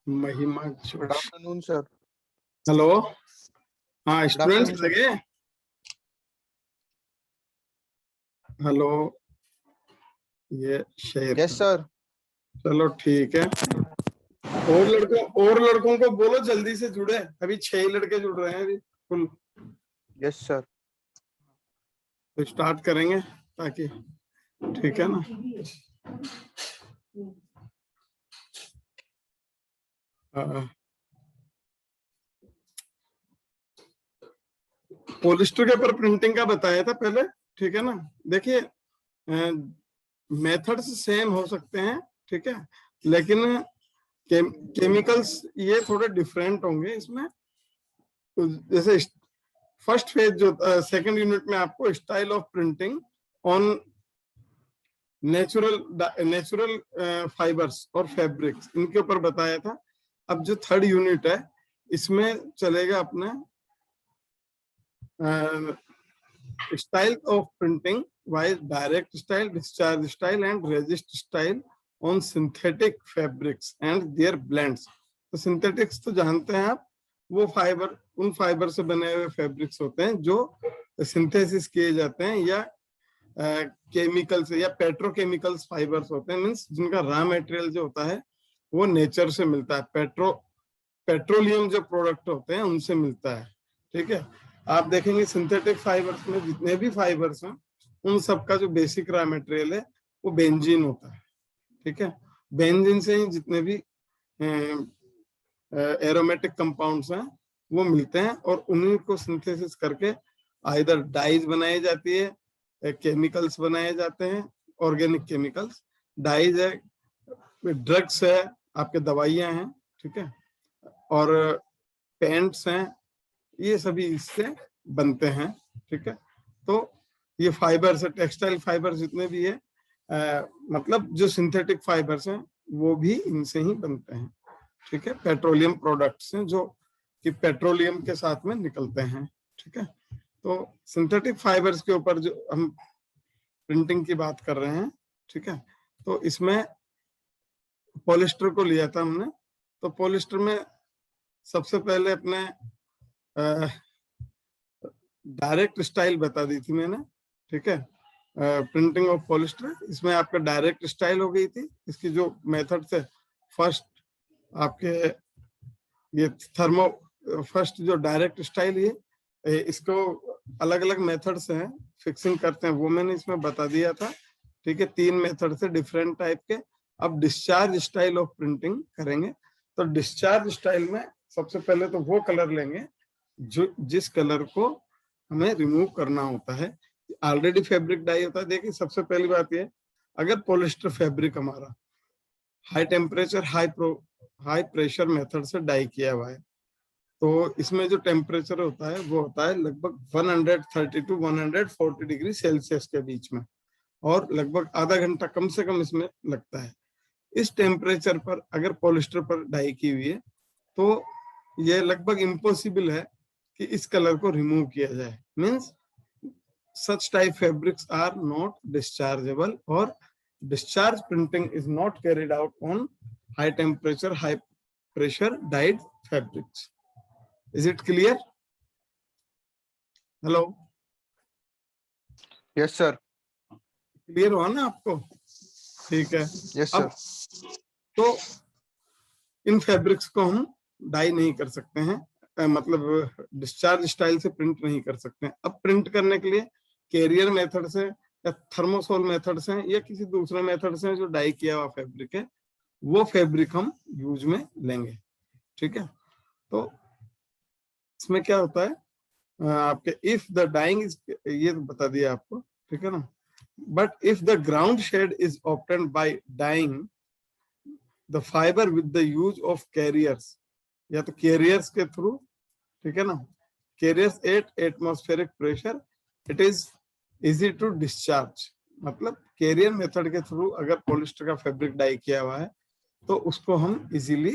महिमा good Joshi. Afternoon sir. Hello, हाँ Good students afternoon, sir. लगे। हेलो, ये शेयर यस सर। चलो ठीक है। और लड़कों को बोलो जल्दी से जुड़े, अभी 6 लड़के जुड़ रहे हैं अभी फुल। Yes sir. तो स्टार्ट करेंगे ताकि, ठीक है ना। पॉलिस्टर के ऊपर प्रिंटिंग का बताया था पहले, ठीक है ना। देखिए मेथड्स सेम हो सकते हैं, ठीक है, लेकिन केमिकल्स ये थोड़े डिफरेंट होंगे इसमें। तो जैसे फर्स्ट फेज जो सेकंड यूनिट में आपको style of printing on natural fibres और फैब्रिक्स, इनके ऊपर बताया था। अब जो थर्ड यूनिट है इसमें चलेगा अपने style of printing wise direct style, discharge style and resist style on synthetic fabrics and their blends. तो सिंथेटिक्स तो जानते हैं आप, वो फाइबर, उन फाइबर से बने हुए फैब्रिक्स होते हैं जो सिंथेसिस किए जाते हैं या केमिकल्स या पेट्रोकेमिकल्स फाइबर्स होते हैं, मीन्स जिनका रॉ मटेरियल जो होता है वो नेचर से मिलता है, पेट्रोलियम जो प्रोडक्ट होते हैं उनसे मिलता है, ठीक है। आप देखेंगे सिंथेटिक फाइबर्स में जितने भी फाइबर्स हैं उन सबका जो बेसिक रॉ मटेरियल है वो बेंजीन होता है, ठीक है। बेंजीन से ही जितने भी एरोमेटिक कंपाउंड्स हैं वो मिलते हैं और उन्हीं को सिंथेसिस करके आइदर डाइज बनाई जाती है, केमिकल्स बनाए जाते हैं, ऑर्गेनिक केमिकल्स। डाइज है, ड्रग्स है, आपके दवाइयां हैं, ठीक है, और पेंट्स हैं, ये सभी इससे बनते हैं, ठीक है। तो ये फाइबर्स है, टेक्सटाइल फाइबर्स जितने भी है, मतलब जो सिंथेटिक फाइबर्स हैं वो भी इनसे ही बनते हैं, ठीक है। पेट्रोलियम प्रोडक्ट्स हैं जो कि पेट्रोलियम के साथ में निकलते हैं, ठीक है। तो सिंथेटिक फाइबर्स के ऊपर जो हम प्रिंटिंग की बात कर रहे हैं, ठीक है, तो इसमें पॉलिस्टर को लिया था हमने। तो पॉलिस्टर में सबसे पहले अपने डायरेक्ट स्टाइल बता दी थी मैंने, ठीक है, प्रिंटिंग ऑफ पॉलिस्टर। इसमें आपका डायरेक्ट स्टाइल हो गई थी। इसकी जो मेथड थे, फर्स्ट आपके ये थर्मो, फर्स्ट जो डायरेक्ट स्टाइल, ये इसको अलग अलग मेथड से हैं फिक्सिंग करते हैं, वो मैंने इसमें बता दिया था, ठीक है। 3 मेथड से डिफरेंट टाइप के। अब डिस्चार्ज स्टाइल ऑफ प्रिंटिंग करेंगे। तो डिस्चार्ज स्टाइल में सबसे पहले तो वो कलर लेंगे जो जिस कलर को हमें रिमूव करना होता है। ऑलरेडी फैब्रिक डाई होता है। देखिए सबसे पहली बात ये, अगर पॉलिस्टर फैब्रिक हमारा high temperature high pressure method से डाई किया हुआ है, तो इसमें जो टेम्परेचर होता है वो होता है लगभग 130 टू 140 डिग्री सेल्सियस के बीच में, और लगभग आधा घंटा कम से कम इसमें लगता है। इस टेम्परेचर पर अगर पॉलिस्टर पर डाई की हुई है तो ये लगभग इम्पॉसिबल है कि इस कलर को रिमूव किया जाए। Means such type fabrics are not dischargeable, or discharge printing is not carried out on high temperature high pressure dyed fabrics. Is it clear? Hello? Yes sir. Clear हुआ ना आपको? ठीक है। यस अब sir. तो इन fabrics को हम die नहीं कर सकते हैं, मतलब डिस्चार्ज स्टाइल से प्रिंट नहीं कर सकते हैं। अब प्रिंट करने के लिए कैरियर मेथड से या थर्मोसोल मेथड से या किसी दूसरे मेथड से जो डाई किया हुआ फैब्रिक है वो फैब्रिक हम यूज में लेंगे, ठीक है। तो इसमें क्या होता है, आपके इफ द डाइंग इज, ये तो बता दिया आपको, ठीक है ना। But if the ground shade is obtained by dyeing the fibre with the use of carriers, या तो कैरियर्स के थ्रू, ठीक है ना, carriers at atmospheric pressure, it is easy to discharge. मतलब कैरियर मेथड के थ्रू अगर पॉलिस्टर का फैब्रिक डाई किया हुआ है तो उसको हम इजीली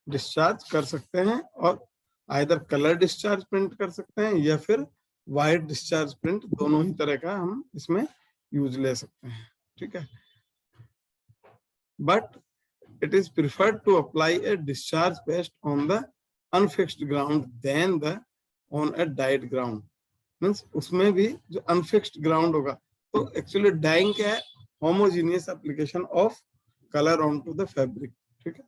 डिस्चार्ज कर सकते हैं, और आइदर कलर डिस्चार्ज प्रिंट कर सकते हैं या फिर वाइट डिस्चार्ज प्रिंट, दोनों ही तरह का हम इसमें यूज ले सकते हैं, ठीक है। But it is preferred to apply a discharge paste on the unfixed ground than the on a dyed ground. Means उसमें भी जो अनफिक्स्ड ग्राउंड होगा, तो एक्चुअली डाइंग क्या है, homogeneous application of colour on to the fabric, ठीक है।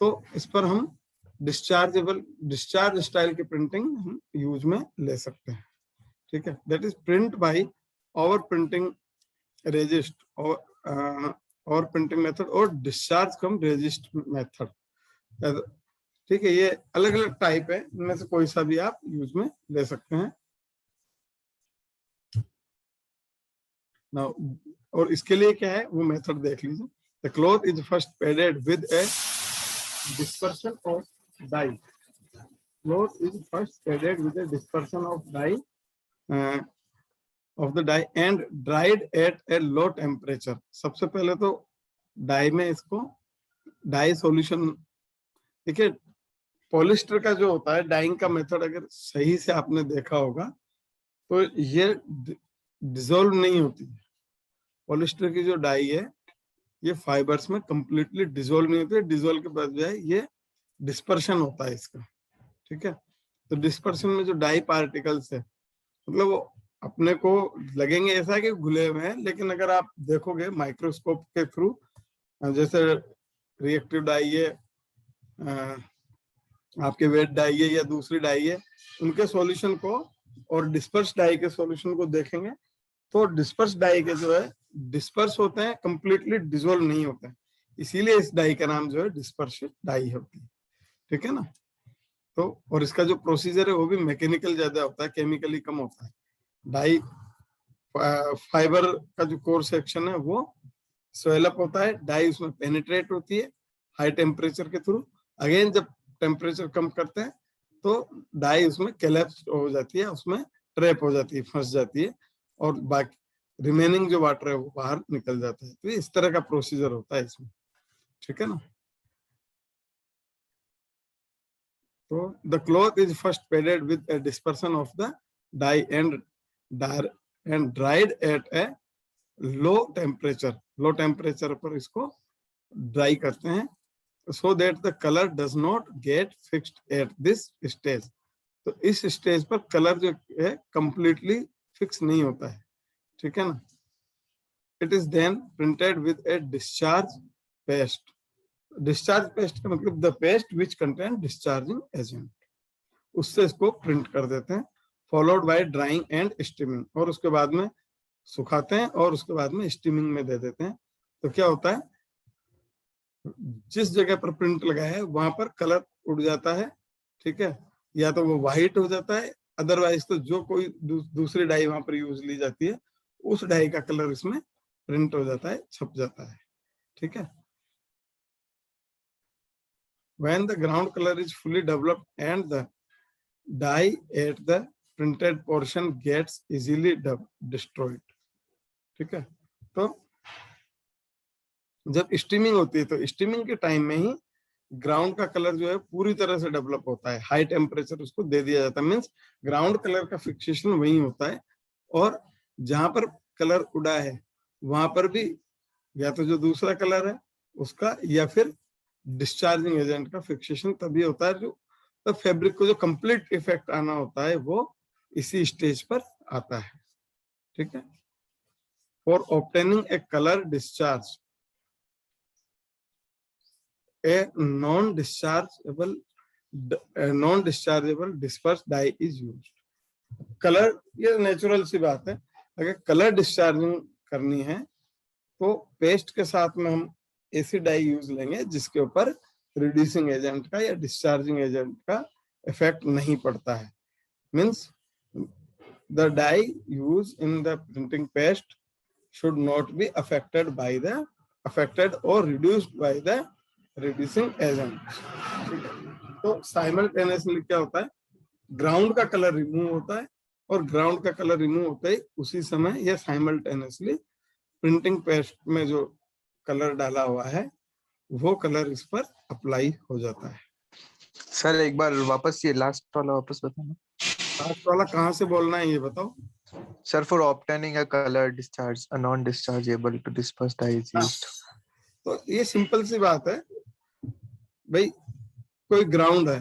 तो इस पर हम डिस्चार्ज स्टाइल की प्रिंटिंग हम यूज में ले सकते हैं, ठीक है। That is print by over printing resist और प्रिंटिंग मेथड और डिस्चार्ज कम रेजिस्ट मेथड, ठीक है। ये अलग अलग टाइप है, इनमें से कोई सा भी आप यूज में ले सकते हैं। Now, और इसके लिए क्या है वो मेथड देख लीजिए। The cloth is first padded with a dispersion of dye. Cloth is first padded with a dispersion of dye of the dye and dried at a low temperature. सबसे पहले तो डाई में इसको डाई सॉल्यूशन, ठीक है। Polyester का जो होता है डाइंग का मेथड अगर सही से आपने देखा होगा तो ये डिसॉल्व नहीं होती है। पॉलिस्टर की जो डाई है ये फाइबर्स में कंप्लीटली डिसॉल्व नहीं होती है, डिसॉल्व के बाद जो है ये डिस्पर्शन होता है इसका, ठीक है। तो डिस्पर्शन में जो डाई पार्टिकल्स है मतलब वो अपने को लगेंगे ऐसा कि घुले हुए हैं, लेकिन अगर आप देखोगे माइक्रोस्कोप के थ्रू, जैसे रिएक्टिव डाई है, आपके वेट डाई है या दूसरी डाई है, उनके सॉल्यूशन को और डिस्पर्स डाई के सॉल्यूशन को देखेंगे तो डिस्पर्स डाई के जो है डिस्पर्स होते हैं, कंप्लीटली डिसॉल्व नहीं होते हैं, इसीलिए इस डाई का नाम जो है डिस्पर्स डाई होती है, ठीक है ना। तो और इसका जो प्रोसीजर है वो भी मैकेनिकल ज्यादा होता है, केमिकली कम होता है। डाई फाइबर का जो कोर सेक्शन है वो स्वेलअप होता है, डाई उसमें पेनिट्रेट होती है हाई टेम्परेचर के थ्रू। अगेन जब टेम्परेचर कम करते हैं तो डाई उसमें कोलैप्स हो जाती है, उसमें ट्रैप हो जाती है, फंस जाती है, और बाकी रिमेनिंग जो वाटर है वो बाहर निकल जाता है। तो इस तरह का प्रोसीजर होता है इसमें, ठीक है ना। तो the cloth is first padded with a dispersion of the dye and dried at a low temperature. Low temperature पर इसको ड्राई करते हैं so that the color does not get fixed at this stage. तो इस stage पर colour जो है completely fix नहीं होता है, ठीक है ना। It is then printed with a discharge paste. Discharge paste का मतलब the paste which contain discharging agent, उससे इसको प्रिंट कर देते हैं। Followed by drying and steaming, और उसके बाद में सुखाते हैं और उसके बाद में स्टीमिंग में दे देते हैं। तो क्या होता है, जिस जगह पर प्रिंट लगाया है वहां पर कलर उड़ जाता है, ठीक है, या तो वो व्हाइट हो जाता है, अदरवाइज तो जो कोई दूसरी डाई वहां पर यूज ली जाती है उस डाई का कलर इसमें प्रिंट हो जाता है, छप जाता है, ठीक है। When the ground color is fully developed and the dye at the printed portion gets easily destroyed, ठीक है। तो जब स्टीमिंग होती है तो स्टीमिंग के टाइम में ही ग्राउंड का कलर जो है पूरी तरह से डेवलप होता है, हाई टेम्परेचर उसको दे दिया जाता है, मीन्स ग्राउंड कलर का फिक्सेशन वही होता है, और जहां पर कलर उड़ा है वहां पर भी या तो जो दूसरा कलर है उसका या फिर डिस्चार्जिंग एजेंट का फिक्सेशन तभी होता है, जो तो फैब्रिक को जो कंप्लीट इफेक्ट आना होता है वो इसी स्टेज पर आता है, ठीक है। For obtaining A colour discharge a non-dischargeable dispersed dye is used. Colour, ये नेचुरल सी बात है, अगर कलर डिस्चार्जिंग करनी है तो पेस्ट के साथ में हम ऐसी डाई यूज लेंगे जिसके ऊपर रिड्यूसिंग एजेंट का या डिस्चार्जिंग एजेंट का इफेक्ट नहीं पड़ता है। Means the dye use in the printing paste should not be affected और reduced by the reducing agent, ठीक है। तो साइमल्टेनियसली क्या होता है, ग्राउंड का कलर रिमूव होता है, और ग्राउंड का कलर रिमूव होता है उसी समय यह साइमल्टेनियसली प्रिंटिंग पेस्ट में जो कलर डाला हुआ है वो कलर इस पर अप्लाई हो जाता है। सर एक बार वापस ये लास्ट वाला वापस बताना। लास्ट वाला कहाँ से बोलना है ये बताओ sir. For obtaining a colour discharge a non dischargeable to disperse dye is used. तो ये सिंपल सी बात है, भाई कोई ग्राउंड है,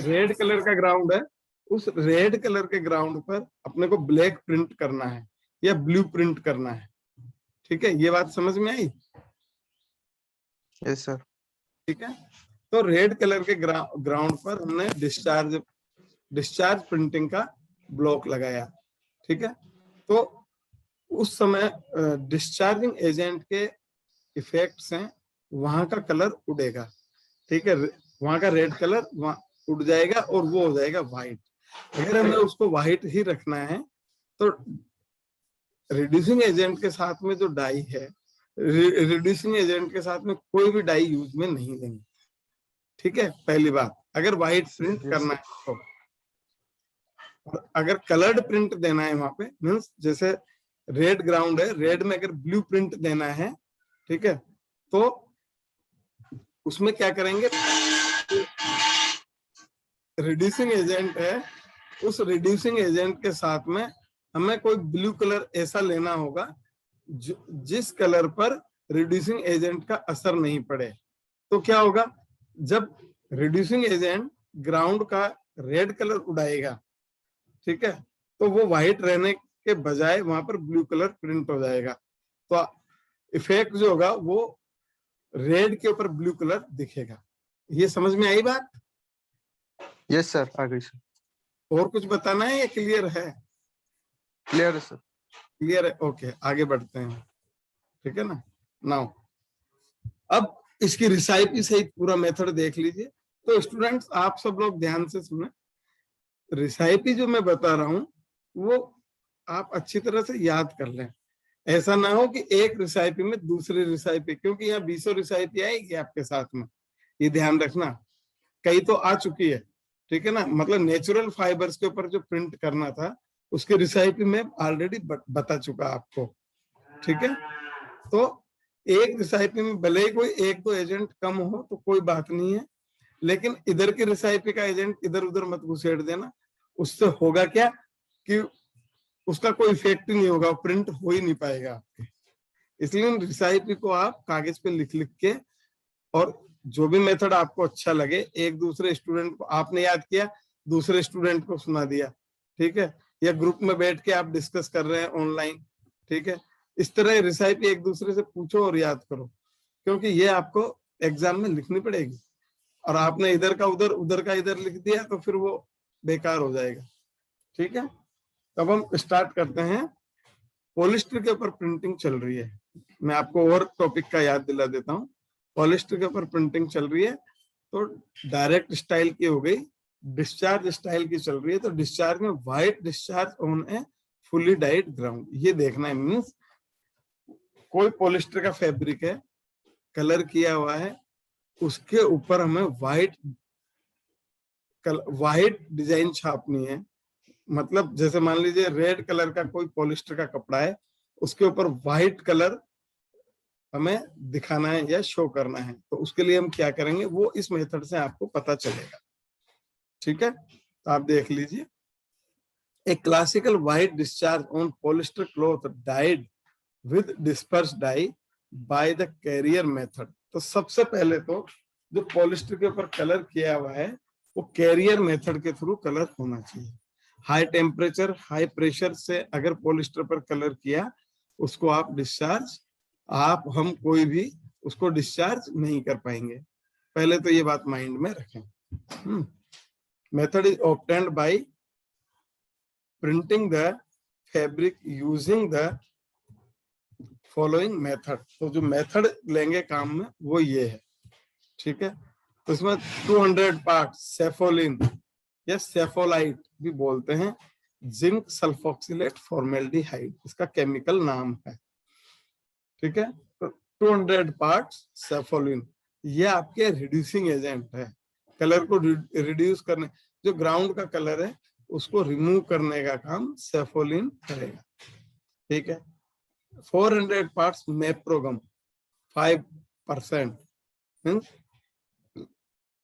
रेड कलर का ग्राउंड है, उस रेड कलर के ग्राउंड पर अपने को ब्लैक प्रिंट करना है या ब्लू प्रिंट करना है। ठीक है, ये बात समझ में आई? Yes sir. ठीक है, तो रेड कलर के ग्राउंड पर हमने डिस्चार्ज प्रिंटिंग का ब्लॉक लगाया। ठीक है, तो उस समय डिस्चार्जिंग एजेंट के इफेक्ट्स हैं, वहां का कलर उड़ेगा। ठीक है, वहां का रेड कलर वहां उड़ जाएगा और वो हो जाएगा व्हाइट। अगर हमें उसको व्हाइट ही रखना है तो रिड्यूसिंग एजेंट के साथ में जो डाई है, रिड्यूसिंग एजेंट के साथ में कोई भी डाई यूज में नहीं लेंगे। ठीक है, पहली बात, अगर व्हाइट प्रिंट करना है तो। और अगर कलर्ड प्रिंट देना है वहां पे, मीन्स जैसे रेड ग्राउंड है, रेड में अगर ब्लू प्रिंट देना है, ठीक है, तो उसमें क्या करेंगे, रिड्यूसिंग एजेंट है, उस रिड्यूसिंग एजेंट के साथ में हमें कोई ब्लू कलर ऐसा लेना होगा जिस कलर पर रिड्यूसिंग एजेंट का असर नहीं पड़े। तो क्या होगा, जब रिड्यूसिंग एजेंट ग्राउंड का रेड कलर उड़ाएगा, ठीक है, तो वो व्हाइट रहने के बजाय वहां पर ब्लू कलर प्रिंट हो जाएगा। तो इफेक्ट जो होगा वो रेड के ऊपर ब्लू कलर दिखेगा। ये समझ में आई बात? यस सर, आ गई सर। और कुछ बताना है या क्लियर है? क्लियर है सर। क्लियर है, ओके, आगे बढ़ते हैं। ठीक है ना। नाउ अब इसकी रिसाइपी सहित पूरा मेथड देख लीजिए। तो स्टूडेंट्स आप सब लोग ध्यान से सुने, रिसाइपी जो मैं बता रहा हूं वो आप अच्छी तरह से याद कर लें। ऐसा ना हो कि एक रिसाइपी में दूसरी रिसाइपी, क्योंकि यहाँ 20 रिसाइपी आएगी आपके साथ में, ये ध्यान रखना। कई तो आ चुकी है, ठीक है ना, मतलब नेचुरल फाइबर्स के ऊपर जो प्रिंट करना था उसकी रिसाइपी में ऑलरेडी बता चुका आपको। ठीक है, तो एक रिसाइपी में भले ही कोई एक दो एजेंट कम हो तो कोई बात नहीं है, लेकिन इधर की रिसाइपी का एजेंट इधर उधर मत घुसेड़ देना। उससे होगा क्या कि उसका कोई इफेक्ट ही नहीं होगा, प्रिंट हो ही नहीं पाएगा आपके। इसलिए रिसाइपी को आप कागज पे लिख लिख के, और जो भी मेथड आपको अच्छा लगे, एक दूसरे स्टूडेंट को आपने याद किया, दूसरे स्टूडेंट को सुना दिया, ठीक है, या ग्रुप में बैठ के आप डिस्कस कर रहे हैं ऑनलाइन, ठीक है, इस तरह रिसाइपी एक दूसरे से पूछो और याद करो, क्योंकि ये आपको एग्जाम में लिखनी पड़ेगी। और आपने इधर का उधर, उधर का इधर लिख दिया तो फिर वो बेकार हो जाएगा। ठीक है, तब हम स्टार्ट करते हैं। पॉलिस्टर के ऊपर प्रिंटिंग चल रही है, मैं आपको और टॉपिक का याद दिला देता हूँ। पॉलिस्टर के ऊपर प्रिंटिंग चल रही है, तो डायरेक्ट स्टाइल की हो गई, डिस्चार्ज स्टाइल की चल रही है। तो डिस्चार्ज में white discharge on A fully died ground, ये देखना है। मीन्स कोई पॉलिस्टर का फैब्रिक है, कलर किया हुआ है, उसके ऊपर हमें व्हाइट डिजाइन छापनी है। मतलब जैसे मान लीजिए रेड कलर का कोई पॉलिस्टर का कपड़ा है, उसके ऊपर व्हाइट कलर हमें दिखाना है या शो करना है, तो उसके लिए हम क्या करेंगे, वो इस मेथड से आपको पता चलेगा। ठीक है, तो आप देख लीजिए, a classical white discharge on polyester cloth dyed with disperse dye by the carrier method. तो सबसे पहले तो जो पॉलिस्टर के ऊपर कलर किया हुआ है वो कैरियर मेथड के थ्रू कलर होना चाहिए। हाई टेम्परेचर हाई प्रेशर से अगर पॉलिस्टर पर कलर किया, उसको आप डिस्चार्ज, हम कोई भी उसको डिस्चार्ज नहीं कर पाएंगे। पहले तो ये बात माइंड में रखें। Method is obtained bye printing the fabric using the following method. तो जो मेथड लेंगे काम में वो ये है। ठीक है, तो इसमें 200 पार्ट सेफोलिन या सेफोलाइट भी बोलते हैं, जिंक सल्फोक्सिलेट फॉर्मेल्डिहाइड इसका केमिकल नाम है। ठीक है, तो 200 पार्ट सेफोलिन ये आपके रिड्यूसिंग एजेंट है, कलर को रिड्यूस करने, जो ग्राउंड का कलर है उसको रिमूव करने का काम सेफोलिन करेगा। ठीक है, 400 पार्ट्स मेप्रोगम 5%,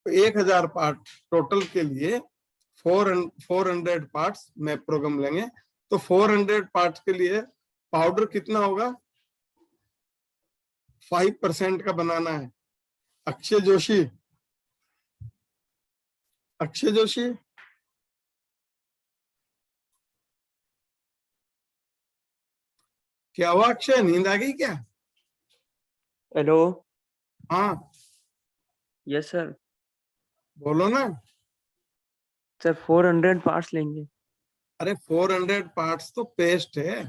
1000 पार्ट टोटल के लिए 400 पार्ट्स मेप्रोगम लेंगे। तो 400 पार्ट्स के लिए पाउडर कितना होगा, 5% का बनाना है, अक्षय जोशी, अक्षय जोशी, क्या हुआ अक्षय, नींद आ गई क्या? हेलो। हाँ यस सर। बोलो ना। सर 400 पार्ट्स लेंगे। अरे 400 पार्ट्स तो पेस्ट है,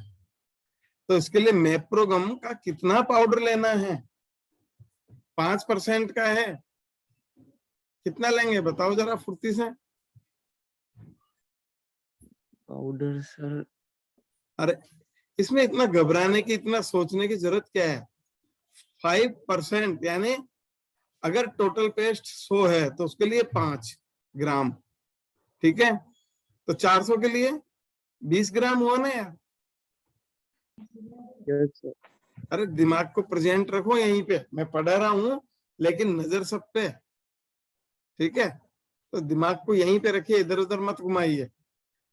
तो इसके लिए मेप्रोगम का कितना पाउडर लेना है? 5% का है, कितना लेंगे बताओ जरा फुर्ती से। Powder sir. अरे इसमें इतना घबराने की, इतना सोचने की जरूरत क्या है? 5% यानी अगर टोटल पेस्ट 100 है तो उसके लिए 5 ग्राम, ठीक है? तो 400 के लिए 20 ग्राम हुआ ना यार। Yes sir. अरे दिमाग को प्रेजेंट रखो यहीं पे, मैं पढ़ा रहा हूँ लेकिन नजर सब पे, ठीक है? तो दिमाग को यहीं पे रखिए, इधर उधर मत घुमाइए।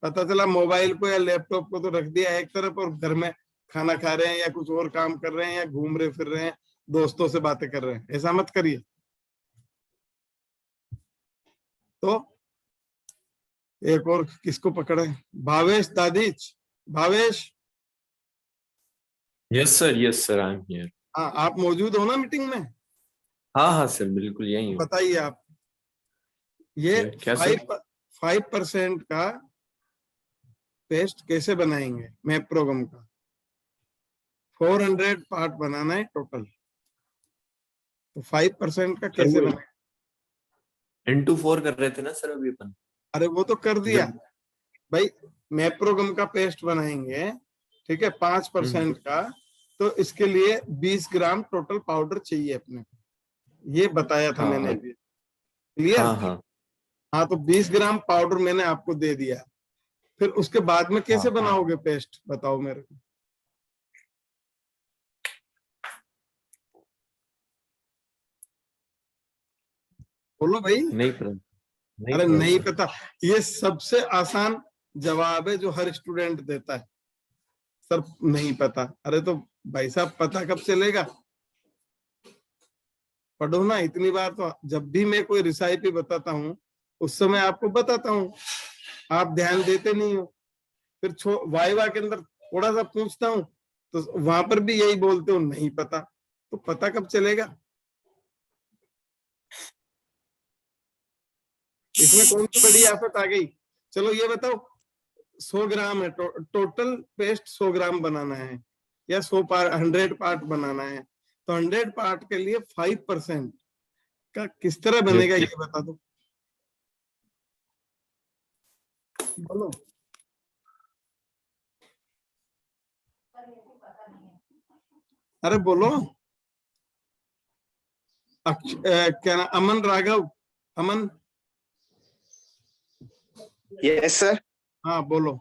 पता चला मोबाइल को या लैपटॉप को तो रख दिया एक तरफ और घर में खाना खा रहे हैं या कुछ और काम कर रहे हैं या घूम रहे फिर रहे हैं, दोस्तों से बातें कर रहे हैं, ऐसा मत करिए। तो एक और किसको पकड़े? Bhavesh Dadhich, Bhavesh. Yes sir, I am here. हाँ आप मौजूद हो ना मीटिंग में? हाँ हाँ सर, बिल्कुल यही हूँ। बताइए आप, ये क्या सर? 5% का पेस्ट कैसे बनाएंगे मैप प्रोग्राम का? 400 पार्ट बनाना है टोटल, तो 5% का कैसे बनाएंगे? into 4 कर रहे थे ना सर अभी अपन। अरे वो तो कर दिया जब भाई, मैप प्रोग्राम का पेस्ट बनाएंगे, ठीक है, 5% का, तो इसके लिए 20 ग्राम टोटल पाउडर चाहिए अपने को, ये बताया था हाँ, मैंने हाँ। अभी, क्लियर? हाँ हाँ हाँ तो 20 ग्राम पाउडर मैंने आपको दे दिया, फिर उसके बाद में कैसे हाँ। बनाओगे पेस्ट, बताओ मेरे को। बोलो भाई। नहीं पता, अरे नहीं सर। पता, ये सबसे आसान जवाब है जो हर स्टूडेंट देता है, सर नहीं पता। अरे तो भाई साहब पता कब चलेगा? पढ़ो ना इतनी बार तो, जब भी मैं कोई रिसाइपी बताता हूँ उस समय आपको बताता हूँ, आप ध्यान देते नहीं हो। फिर वाइवा के अंदर थोड़ा सा पूछता हूँ तो वहां पर भी यही बोलते हो नहीं पता, तो पता कब चलेगा? इसमें कौन सी बड़ी आफत आ गई? चलो ये बताओ, 100 ग्राम है टोटल पेस्ट, 100 ग्राम बनाना है या 100 पार्ट बनाना है, तो 100 पार्ट के लिए 5% का किस तरह बनेगा ये बता दो, बोलो। अरे बोलो। क्या नाम, अमन राघव, अमन। Yes sir. हाँ बोलो।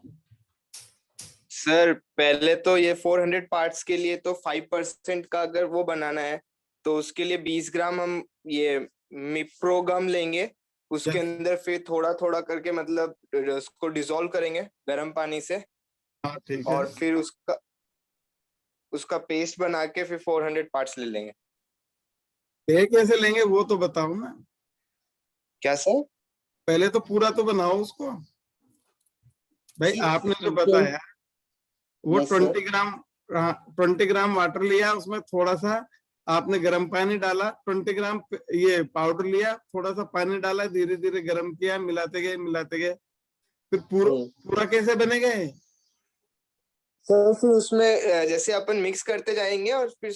सर पहले तो ये 400 पार्ट्स के लिए तो 5% का अगर वो बनाना है तो उसके लिए 20 ग्राम हम ये मिप्रोगम लेंगे, उसके अंदर फिर थोड़ा थोड़ा करके मतलब उसको डिसॉल्व करेंगे गर्म पानी से, हाँ ठीक है। और फिर उसका पेस्ट बना के फिर 400 पार्ट्स ले लेंगे। ये कैसे लेंगे वो तो बताओ ना। क्या सर? पहले तो पूरा तो बनाओ उसको भाई, आपने जो बताया वो Yes, 20 sir. ग्राम, 20 ग्राम वाटर लिया, उसमें थोड़ा सा आपने गर्म पानी डाला, 20 ग्राम ये पाउडर लिया, थोड़ा सा पानी डाला, धीरे धीरे गर्म किया, मिलाते गए, फिर पूरा कैसे बनेगा ये? सर फिर उसमें जैसे अपन मिक्स करते जाएंगे और फिर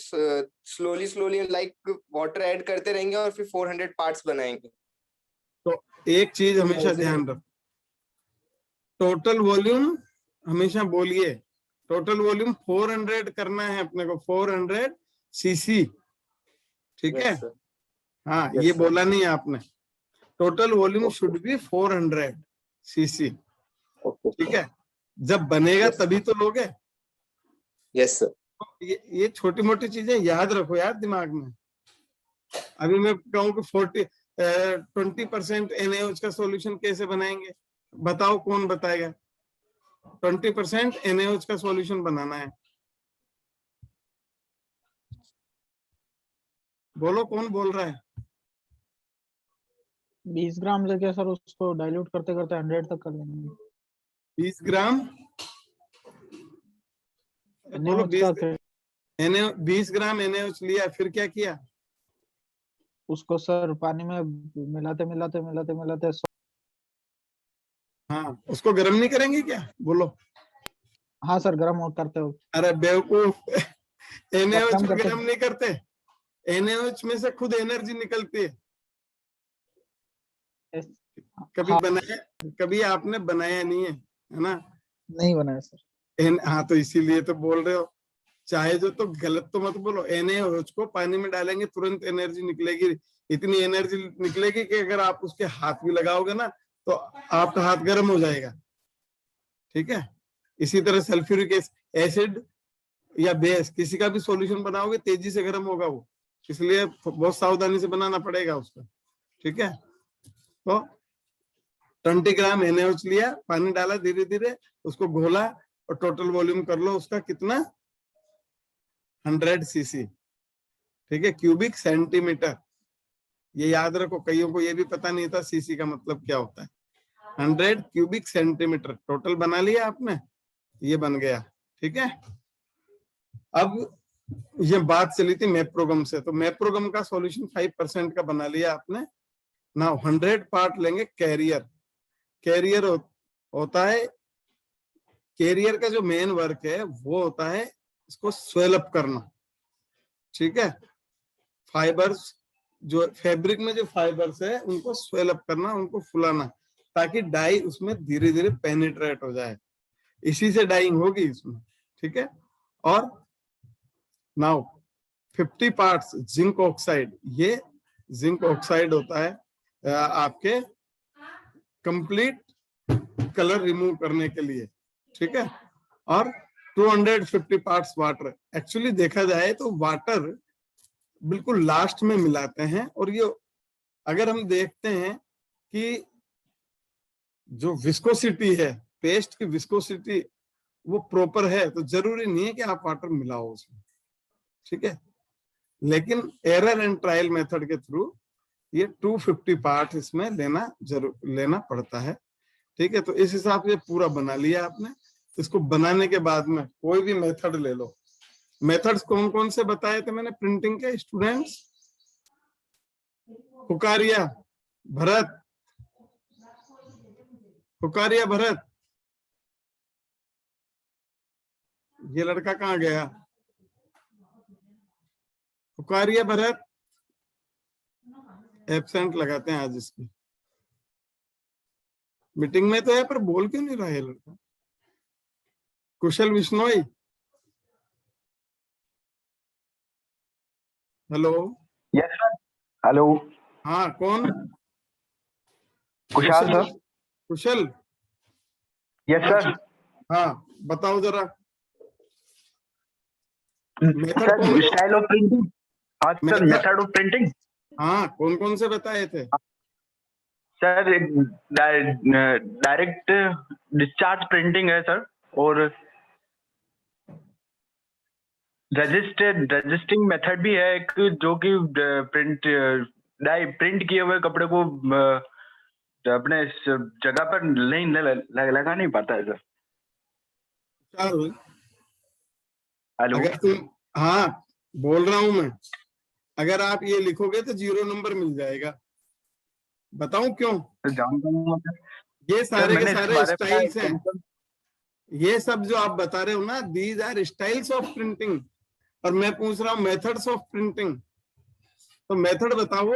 slowly slowly like water add करते रहेंगे और फिर 400 पार्ट्स बनाएंगे। तो एक चीज हमेशा ध्यान रखो, टोटल वॉल्यूम हमेशा बोलिए, टोटल वॉल्यूम 400 करना है अपने को, 400 सीसी, ठीक है? Yes, sir. हाँ Yes, ये sir. बोला नहीं आपने, total volume should be 400 CC, Okay. ठीक है? जब बनेगा Yes. तभी तो लोगे। Yes, sir. ये छोटी मोटी चीजें याद रखो यार दिमाग में। अभी मैं कहूँ कि 20% NaOH का सॉल्यूशन कैसे बनाएंगे, बताओ कौन बताएगा? 20% NaOH का सॉल्यूशन बनाना है, बोलो कौन बोल रहा है? 20 ग्राम लेके सर उसको डाइल्यूट करते करते 100 तक कर देंगे। 20 ग्राम बोलो, NaOH का 20 ग्राम NaOH लिया, फिर क्या किया? उसको सर पानी में मिलाते मिलाते मिलाते मिलाते हाँ, उसको गर्म नहीं करेंगे क्या? बोलो। हाँ सर गर्म करते हो। अरे बेवकूफ, NaOH गर्म को करते गर्म नहीं करते, NaOH में से खुद एनर्जी निकलती है। कभी हाँ, बनाया, कभी आपने बनाया नहीं है ना? नहीं बनाया सर। हाँ, तो इसीलिए तो बोल रहे हो। चाहे जो तो गलत तो मत बोलो। NaOH को पानी में डालेंगे तुरंत एनर्जी निकलेगी, इतनी एनर्जी निकलेगी कि अगर आप उसके हाथ भी लगाओगे ना तो आपका हाथ गर्म हो जाएगा। ठीक है, इसी तरह सल्फ्यूरिक एसिड या बेस किसी का भी सॉल्यूशन बनाओगे तेजी से गर्म होगा वो, इसलिए बहुत सावधानी से बनाना पड़ेगा उसका। ठीक है, तो 20 ग्राम NaOH लिया, पानी डाला, धीरे धीरे उसको घोला और टोटल वॉल्यूम कर लो उसका कितना, 100 cc। ठीक है, क्यूबिक सेंटीमीटर, ये याद रखो, कईयों को ये भी पता नहीं था सीसी का मतलब क्या होता है। 100 क्यूबिक सेंटीमीटर टोटल बना लिया आपने, ये बन गया। ठीक है, अब ये बात चली थी मैप्रोगम से, तो मैप्रोगम का सॉल्यूशन 5% का बना लिया आपने ना। 100 पार्ट लेंगे कैरियर। कैरियर होता है, कैरियर का जो मेन वर्क है वो होता है इसको स्वेल अप करना। ठीक है, फाइबर्स, जो फैब्रिक में जो फाइबर्स है उनको स्वेल अप करना, उनको फुलाना, ताकि डाई उसमें धीरे धीरे पेनिट्रेट हो जाए, इसी से डाइंग होगी इसमें। ठीक है, और नाउ 50 पार्ट्स जिंक ऑक्साइड, ये जिंक ऑक्साइड होता है आपके कंप्लीट कलर रिमूव करने के लिए। ठीक है, और 250 पार्ट्स वाटर। एक्चुअली देखा जाए तो वाटर बिल्कुल लास्ट में मिलाते हैं, और ये अगर हम देखते हैं कि जो विस्कोसिटी है, पेस्ट की विस्कोसिटी वो प्रॉपर है, तो जरूरी नहीं है कि आप वाटर मिलाओ उसमें। ठीक है, लेकिन एरर एंड ट्रायल मेथड के थ्रू ये 250 पार्ट इसमें लेना पड़ता है। ठीक है, तो इस हिसाब से पूरा बना लिया आपने। इसको बनाने के बाद में कोई भी मेथड ले लो। मेथड्स कौन कौन से बताए थे मैंने प्रिंटिंग के स्टूडेंट्स? हुकारिया भरत, हुकारिया भरत, ये लड़का कहाँ गया? हुकारिया भरत एब्सेंट लगाते हैं आज इसकी। मीटिंग में तो है पर बोल क्यों नहीं रहा है लड़का? Kushal Bishnoi, hello. Yes sir. Hello. हाँ, कौन? Kushal sir. Kushal, yes sir. हाँ बताओ जरा। मेथड सर कौन? Style of printing. हाँ sir, Method- method of printing. हाँ, कौन कौन से बताए थे? सर डायरेक्ट डिस्चार्ज प्रिंटिंग है सर, और रजिस्टिंग मेथड भी है एक, जो कि प्रिंट किए हुए कपड़े को अपने जगह पर नहीं लगा नहीं पाता है सर। चल, हेलो। अगर तुम, हाँ बोल रहा हूं मैं, अगर आप ये लिखोगे तो 0 नंबर मिल जाएगा। बताऊं क्यों? जानता हूँ सर। ये सारे के मैंने इस सारे बारे में स्टाइल्स हैं। ये सब जो आप बता रहे हो ना, these are styles of printing, और मैं पूछ रहा हूँ मेथड्स ऑफ प्रिंटिंग। तो मेथड बताओ।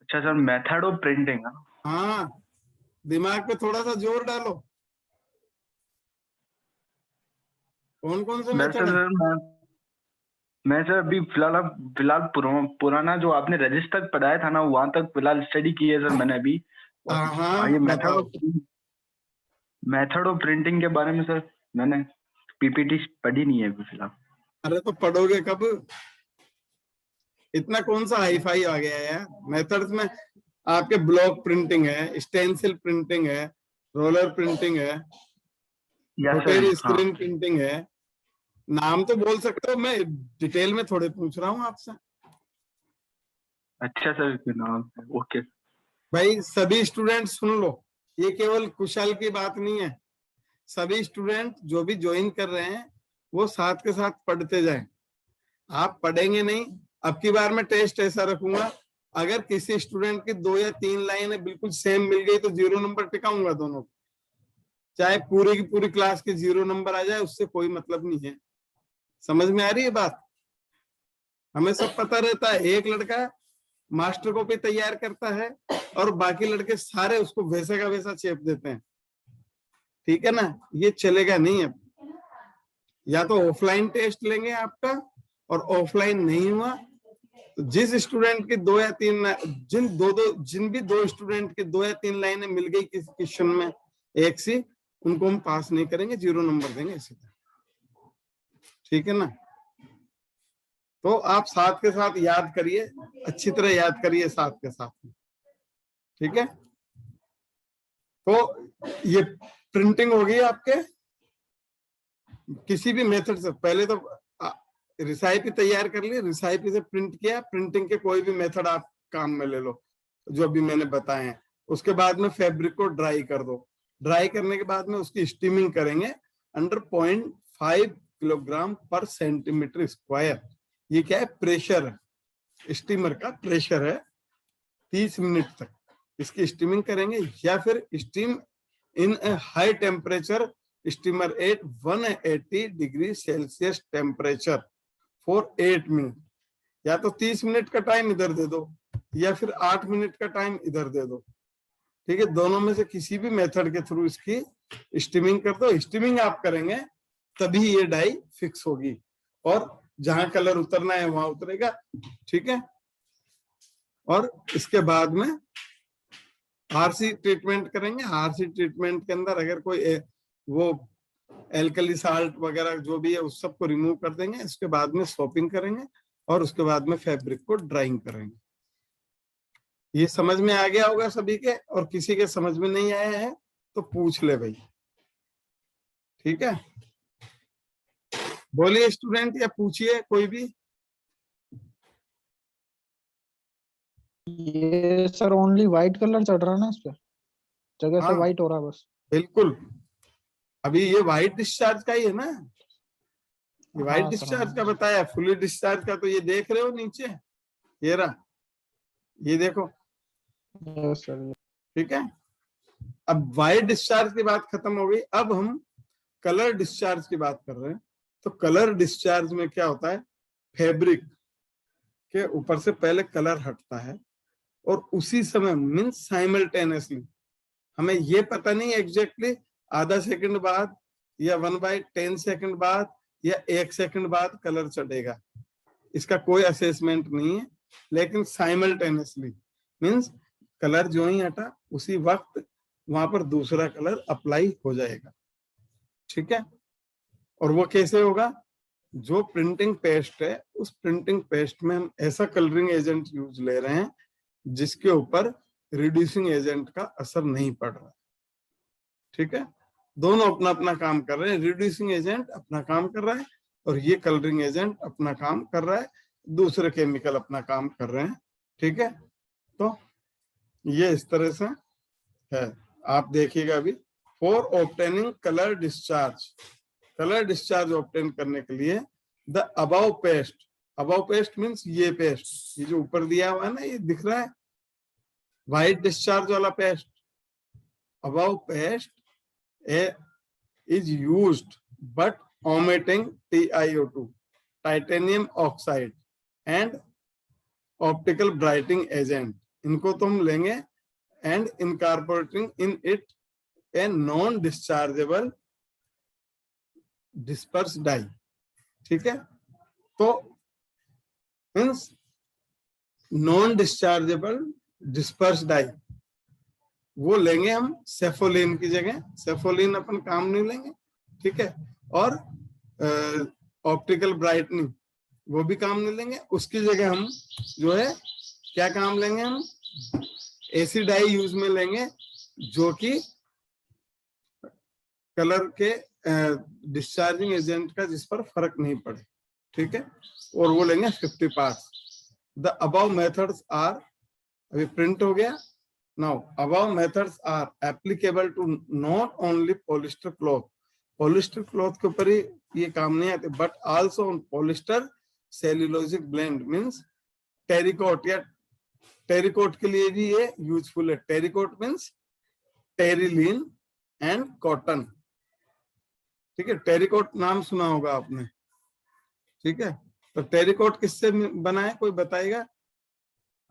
अच्छा सर, मेथड ऑफ प्रिंटिंग। हाँ, दिमाग पे थोड़ा सा जोर डालो। कौन कौन से मेथड है? मैं सर अभी फिलहाल पुराना जो आपने रजिस्टर पढ़ाया था ना, वहां तक फिलहाल स्टडी की है सर मैंने अभी। हाँ, ये बताओ। मेथड ऑफ प्रिंटिंग के बारे में सर मैंने पीपीटी पढ़ी नहीं है अभी फिलहाल। अरे तो पढ़ोगे कब? इतना कौन सा हाई फाई आ गया है यार। मेथड्स में आपके ब्लॉक प्रिंटिंग है, स्टेंसिल प्रिंटिंग है, रोलर प्रिंटिंग है, रोटेरी स्क्रीन प्रिंटिंग है। नाम तो बोल सकते हो, मैं डिटेल में थोड़े पूछ रहा हूँ आपसे। अच्छा सर, नाम है, ओके। भाई सभी स्टूडेंट सुन लो, ये केवल कुशल की बात नहीं है, सभी स्टूडेंट जो भी ज्वाइन कर रहे हैं वो साथ के साथ पढ़ते जाएं। आप पढ़ेंगे नहीं, अब की बार मैं टेस्ट ऐसा रखूंगा, अगर किसी स्टूडेंट की 2 या 3 लाइनें बिल्कुल सेम मिल गई तो 0 नंबर टिकाऊंगा दोनों को, चाहे पूरी की पूरी क्लास के 0 नंबर आ जाए, उससे कोई मतलब नहीं है। समझ में आ रही है बात? हमें सब पता रहता है, एक लड़का मास्टर कॉपी तैयार करता है और बाकी लड़के सारे उसको वैसे का वैसा चेप देते हैं, ठीक है ना? ये चलेगा नहीं। अब या तो ऑफलाइन टेस्ट लेंगे आपका, और ऑफलाइन नहीं हुआ तो जिस स्टूडेंट की 2 या 3 जिन भी 2 स्टूडेंट की 2 या 3 लाइनें मिल गई किसी क्वेश्चन में एक सी, उनको हम पास नहीं करेंगे, 0 नंबर देंगे सीधा, ठीक है ना? तो आप साथ के साथ याद करिए, अच्छी तरह याद करिए साथ के साथ में, ठीक है? तो ये प्रिंटिंग होगी आपके किसी भी मेथड से। पहले तो रिसाइपी तैयार कर ली, रिसाइपी से प्रिंट किया, प्रिंटिंग के कोई भी मेथड आप काम में ले लो जो अभी मैंने बताए हैं। उसके बाद में फैब्रिक को ड्राई कर दो, ड्राई करने के बाद में उसकी स्टीमिंग करेंगे अंडर 0.5 किलोग्राम पर सेंटीमीटर स्क्वायर। ये क्या है? प्रेशर है, स्टीमर का प्रेशर है। 30 मिनट तक इसकी स्टीमिंग करेंगे, या फिर steam in a high temperature steamer at 180 degree Celsius temperature for 8 minute. या तो 30 मिनट का टाइम इधर दे दो, या फिर 8 मिनट का टाइम इधर दे दो, ठीक है? दोनों में से किसी भी मेथड के थ्रू इसकी स्टीमिंग कर दो। स्टीमिंग आप करेंगे तभी ये डाई फिक्स होगी, और जहां कलर उतरना है वहां उतरेगा, ठीक है? और इसके बाद में आरसी ट्रीटमेंट करेंगे। आरसी ट्रीटमेंट के अंदर अगर कोई वो एल्कली साल्ट वगैरह जो भी है उस सबको रिमूव कर देंगे। इसके बाद में सोपिंग करेंगे और उसके बाद में फैब्रिक को ड्राइंग करेंगे। ये समझ में आ गया होगा सभी के, और किसी के समझ में नहीं आया है तो पूछ ले भाई, ठीक है? बोलिए स्टूडेंट, या पूछिए कोई भी। ये सर ओनली व्हाइट कलर चढ़ रहा है ना इस पे, जगह से हाँ। व्हाइट हो रहा है बस। बिल्कुल, अभी ये व्हाइट डिस्चार्ज का ही है ना, ये व्हाइट हाँ सर, डिस्चार्ज का हाँ। बताया। फुली डिस्चार्ज का तो ये देख रहे हो नीचे, ये रहा, ये देखो, यस सर। ठीक है? अब व्हाइट डिस्चार्ज की बात खत्म हो गई, अब हम कलर डिस्चार्ज की बात कर रहे हैं। तो कलर डिस्चार्ज में क्या होता है? फैब्रिक के ऊपर से पहले कलर हटता है, और उसी समय मीन्स साइमल्टेनियसली, हमें ये पता नहीं एग्जैक्टली आधा सेकंड बाद या 1/10 सेकंड बाद या 1 सेकंड बाद कलर चढ़ेगा, इसका कोई असेसमेंट नहीं है। लेकिन साइमल्टेनियसली मीन्स कलर जो ही हटा उसी वक्त वहां पर दूसरा कलर अप्लाई हो जाएगा, ठीक है? और वो कैसे होगा? जो प्रिंटिंग पेस्ट है, उस प्रिंटिंग पेस्ट में हम ऐसा कलरिंग एजेंट यूज ले रहे हैं जिसके ऊपर रिड्यूसिंग एजेंट का असर नहीं पड़ रहा, ठीक है? दोनों अपना अपना काम कर रहे हैं। रिड्यूसिंग एजेंट अपना काम कर रहा है और ये कलरिंग एजेंट अपना काम कर रहा है, दूसरे केमिकल अपना काम कर रहे हैं, ठीक है? तो ये इस तरह से है, आप देखिएगा अभी। For obtaining colour discharge obtain करने के लिए द अबव पेस्ट मीन्स ये पेस्ट, ये जो ऊपर दिया हुआ है ना, ये दिख रहा है व्हाइट डिस्चार्ज वाला paste. Above paste is used but omitting TiO2 titanium oxide and optical brightening agent, इनको तो हम लेंगे, and incorporating in it a non dischargeable disperse dye, ठीक है? तो means non dischargeable disperse dye वो लेंगे हम सेफोलिन की जगह। सेफोलिन अपन काम नहीं लेंगे, ठीक है? और ऑप्टिकल ब्राइटनिंग वो भी काम नहीं लेंगे। उसकी जगह हम जो है क्या काम लेंगे? हम एसिड डाई यूज में लेंगे, जो कि कलर के डिस्चार्जिंग एजेंट का जिस पर फर्क नहीं पड़े, ठीक है? और वो लेंगे 50 parts. The above methods are, अभी प्रिंट हो गया। Now above methods are applicable to not only polyester cloth, polyester cloth के ऊपर ही ये काम नहीं आते, but also on polyester cellulosic blend means terricot, या टेरिकोट के लिए भी ये यूजफुल है। Terricot means terylene and cotton, ठीक है। टेरिकोट नाम सुना होगा आपने, ठीक है। तो टेरिकोट किससे बना है, कोई बताएगा?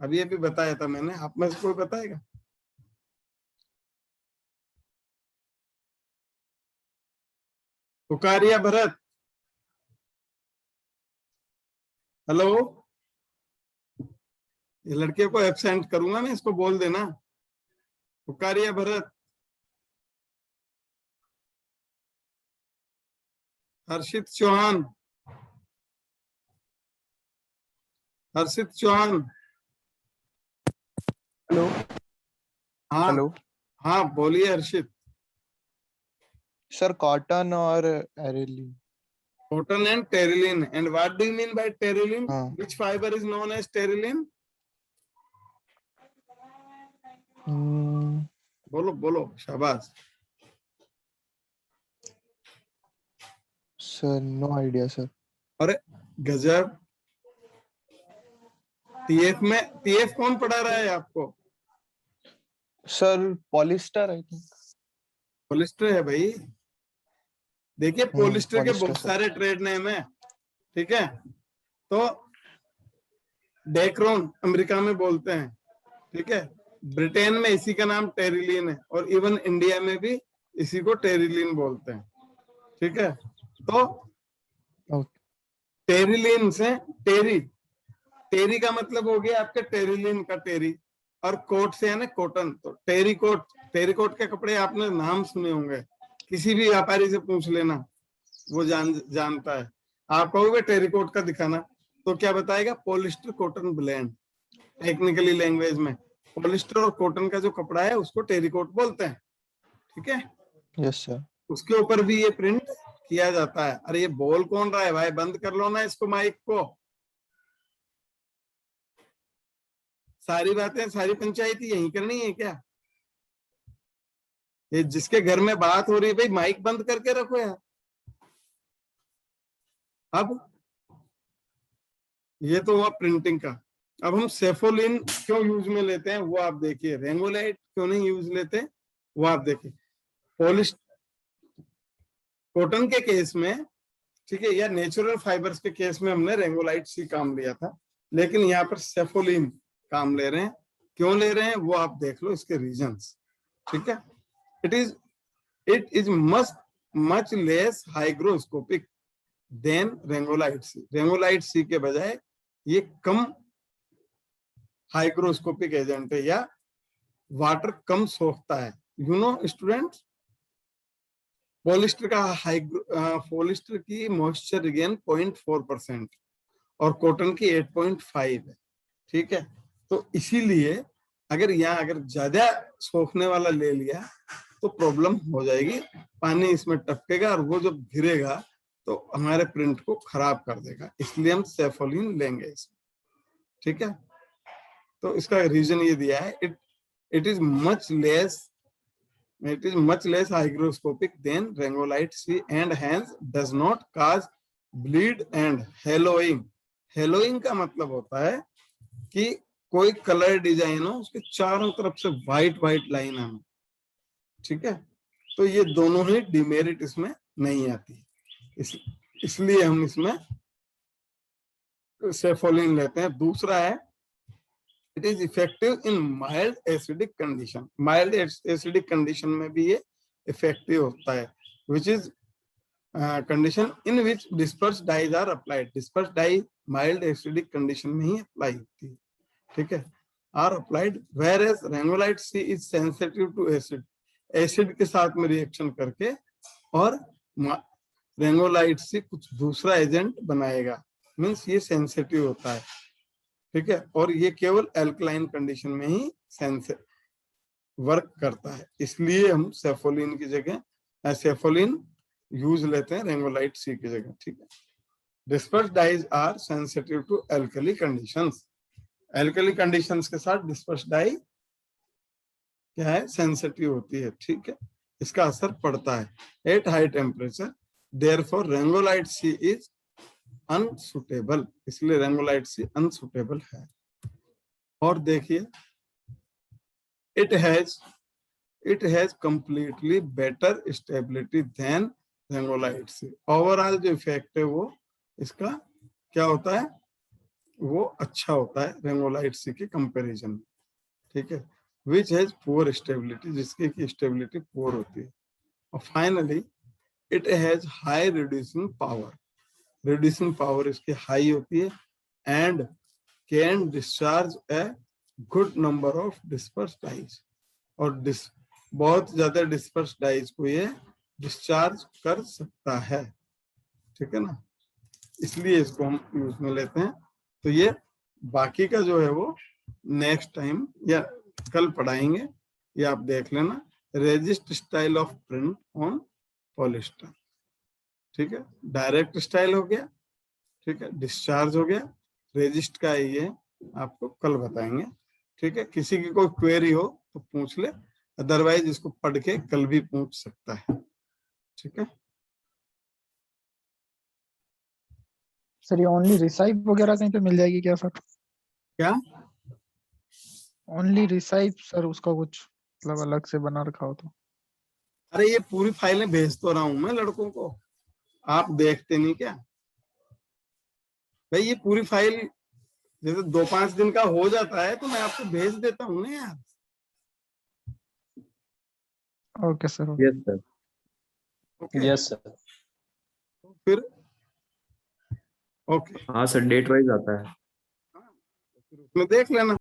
अभी अभी बताया था मैंने, आप में से कोई बताएगा? पुकारिया भरत, हेलो। ये लड़के को एब्सेंट करूंगा मैं, इसको बोल देना। पुकारिया भरत, हर्षित चौहान, हर्षित चौहान, हेलो हाँ हेलो हाँ बोलिए हर्षित। सर, कॉटन और एरिलीन। Cotton and terylene. And what do you mean by terylene? हाँ। Which fiber is known as terylene? बोलो बोलो, शाबाश। Sir no idea sir. अरे गजब। टीएफ में, टीएफ कौन पढ़ा रहा है आपको? Sir polyester I think. Polyester है भाई। देखिए पॉलिस्टर के पॉलिस्टर बहुत सर। सारे ट्रेड नेम है, ठीक है। तो डेक्रोन अमेरिका में बोलते हैं, ठीक है। ब्रिटेन में इसी का नाम टेरिलीन है, और इवन इंडिया में भी इसी को टेरिलीन बोलते हैं, ठीक है। तो टेरिलीन से टेरी, टेरी का मतलब हो गया आपके टेरिलीन का टेरी, और कोट से है ना कॉटन। तो टेरी कोट, टेरी कोट के कपड़े आपने नाम सुने होंगे, किसी भी व्यापारी से पूछ लेना, वो जानता है। आप कहोगे टेरिकोट का दिखाना, तो क्या बताएगा? Polyester cotton blend. Technically language में पॉलिस्टर और कॉटन का जो कपड़ा है उसको टेरिकोट बोलते हैं, ठीक है। Yes sir. उसके ऊपर भी ये प्रिंट किया जाता है। अरे ये बोल कौन रहा है भाई? बंद कर लो ना इसको, माइक को। सारी बातें, सारी पंचायती यही करनी है क्या? ये जिसके घर में बात हो रही है भाई, माइक बंद करके रखो यार। अब ये तो हुआ प्रिंटिंग का। अब हम सेफोलिन क्यों यूज में लेते हैं वो आप देखिए, रेंगोलाइट क्यों नहीं यूज लेते वो आप देखिए। पॉलिस्टर कॉटन के केस में, ठीक है, या नेचुरल फाइबर्स के केस में हमने रेंगोलाइट सी काम लिया था, लेकिन यहाँ पर सेफोलिन काम ले रहे हैं। क्यों ले रहे हैं वो आप देख लो, इसके रीजंस, ठीक है। it is much less hygroscopic than रेंगोलाइट सी। रेंगोलाइट सी के बजाय ये कम हाइग्रोस्कोपिक एजेंट है, या वाटर कम सोखता है। यू नो स्टूडेंट्स, पॉलिस्टर की मॉइस्चर रिगेन 0.4% और कॉटन की 8.5 है, ठीक है। तो इसीलिए अगर ज्यादा सोखने वाला ले लिया तो प्रॉब्लम हो जाएगी, पानी इसमें टपकेगा और वो जब गिरेगा तो हमारे प्रिंट को खराब कर देगा। इसलिए हम सेफोलिन लेंगे इसमें, ठीक है। तो इसका रीजन ये दिया है, it is much less hygroscopic than rongalite C and hence does not cause bleed and haloing. Haloing का मतलब होता है कि कोई कलर डिजाइन हो, उसके चारों तरफ से व्हाइट लाइन आना, ठीक है। तो ये दोनों ही डिमेरिट इसमें नहीं आती, इसलिए हम इसमें सेफोलिन लेते हैं। दूसरा है, it is effective in mild acidic condition. Mild acidic condition में भी ये इफेक्टिव होता है, which is condition in which disperse dyes are applied. Disperse dye mild acidic condition में ही अप्लाई होती है, ठीक है, are applied. Whereas rongalite C is sensitive to acid, acid के साथ में रिएक्शन करके और रेंगोलाइट से कुछ दूसरा एजेंट बनाएगा, मीन्स ये सेंसिटिव होता है, ठीक है। और ये केवल एल्कलाइन कंडीशन में ही वर्क करता है, इसलिए हम सेफोलिन की जगह सेफोलिन यूज लेते हैं रेंगोलाइट सी की जगह, ठीक है। Disperse dyes are sensitive to alkali conditions. Alkali conditions के साथ डिस्पर्स डाई क्या है, सेंसिटिव होती है, ठीक है, इसका असर पड़ता है at high temperature, therefore rongalite C is unsuitable, इसलिए रेंगोलाइट सी अनसुटेबल है। और देखिए it has completely better stability than रेंगोलाइट C, overall जो इफेक्ट है वो इसका क्या होता है, वो अच्छा होता है रेंगोलाइट सी के कंपैरिजन में, ठीक है, विच हैज पुअर स्टेबिलिटी, जिसकी की स्टेबिलिटी पुअर होती है। और finally it has high reducing power, reducing power इसकी हाई होती है, and can discharge a good number of disperse dyes, और बहुत ज्यादा डिस्पर्स डाइज को ये डिस्चार्ज कर सकता है, ठीक है ना, इसलिए इसको हम यूज में लेते हैं। तो ये बाकी का जो है वो नेक्स्ट टाइम या कल पढ़ाएंगे, ये आप देख लेना, resist style of print on polyester, ठीक है, डायरेक्ट स्टाइल हो गया, ठीक है, डिस्चार्ज हो गया, रेजिस्ट का ये आपको कल बताएंगे, ठीक है। किसी की कोई क्वेरी हो तो पूछ ले, अदरवाइज इसको पढ़ के कल भी पूछ सकता है, ठीक है। सर ये ओनली रिसाइप वगैरह कहीं पे मिल जाएगी क्या सर? क्या ओनली रिसाइप सर, उसका कुछ मतलब अलग से बना रखा हो तो? अरे ये पूरी फाइलें भेज तो रहा हूं मैं लड़कों को, आप देखते नहीं क्या भाई, ये पूरी फाइल जैसे 2-5 दिन का हो जाता है तो मैं आपको भेज देता हूँ ना यार। Okay sir. Yes sir, okay yes sir. फिर ओके हाँ सर, डेट वाइज आता है। फिर उसमें देख लेना।